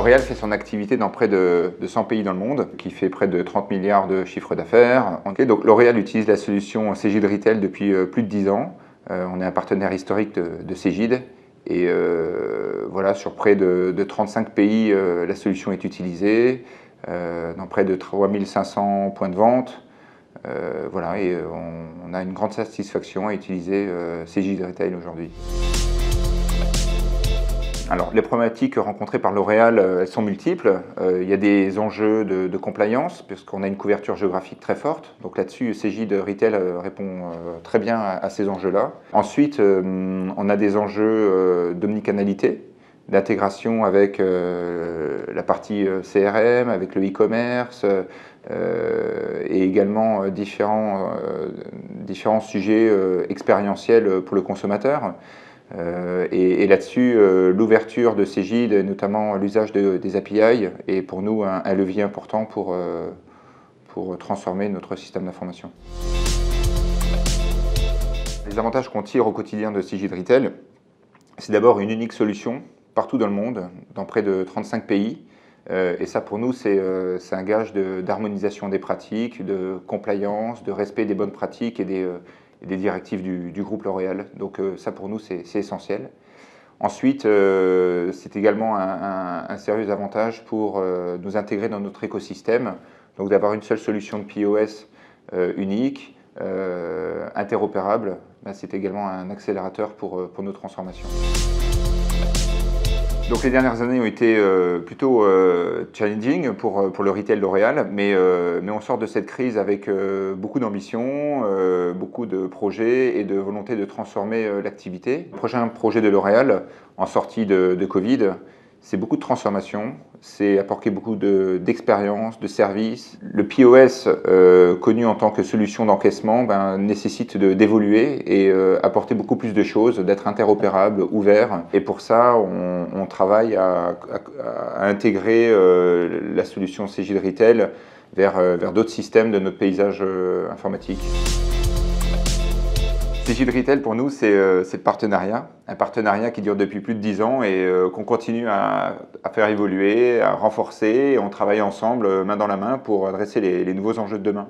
L'Oréal fait son activité dans près de 100 pays dans le monde, qui fait près de 30 milliards de chiffre d'affaires. Donc L'Oréal utilise la solution Cegid Retail depuis plus de 10 ans. On est un partenaire historique de Cegid. Et voilà, sur près de 35 pays, la solution est utilisée, dans près de 3500 points de vente. Voilà, et on a une grande satisfaction à utiliser Cegid Retail aujourd'hui. Alors, les problématiques rencontrées par L'Oréal, elles sont multiples. Il y a des enjeux de compliance, puisqu'on a une couverture géographique très forte. Donc là-dessus, Cegid Retail répond très bien à ces enjeux-là. Ensuite, on a des enjeux d'omnicanalité, d'intégration avec la partie CRM, avec le e-commerce, et également différents sujets expérientiels pour le consommateur. Et là-dessus, l'ouverture de Cegid, notamment l'usage des API, est pour nous un levier important pour transformer notre système d'information. Les avantages qu'on tire au quotidien de Cegid Retail, c'est d'abord une unique solution partout dans le monde, dans près de 35 pays. Et ça, pour nous, c'est un gage d'harmonisation des pratiques, de compliance, de respect des bonnes pratiques et des directives du groupe L'Oréal. Donc ça, pour nous, c'est essentiel. Ensuite, c'est également un sérieux avantage pour nous intégrer dans notre écosystème. Donc d'avoir une seule solution de POS unique, interopérable, c'est également un accélérateur pour nos transformations. Donc les dernières années ont été plutôt challenging pour le retail L'Oréal, mais on sort de cette crise avec beaucoup d'ambition, beaucoup de projets et de volonté de transformer l'activité. Le prochain projet de L'Oréal, en sortie de Covid, c'est beaucoup de transformation, c'est apporter beaucoup d'expérience, de services. Le POS, connu en tant que solution d'encaissement, nécessite d'évoluer et apporter beaucoup plus de choses, d'être interopérable, ouvert. Et pour ça, on travaille à intégrer la solution Cegid Retail vers d'autres systèmes de notre paysage informatique. Cegid Retail, pour nous, c'est le partenariat. Un partenariat qui dure depuis plus de 10 ans et qu'on continue à faire évoluer, à renforcer. Et on travaille ensemble, main dans la main, pour adresser les nouveaux enjeux de demain.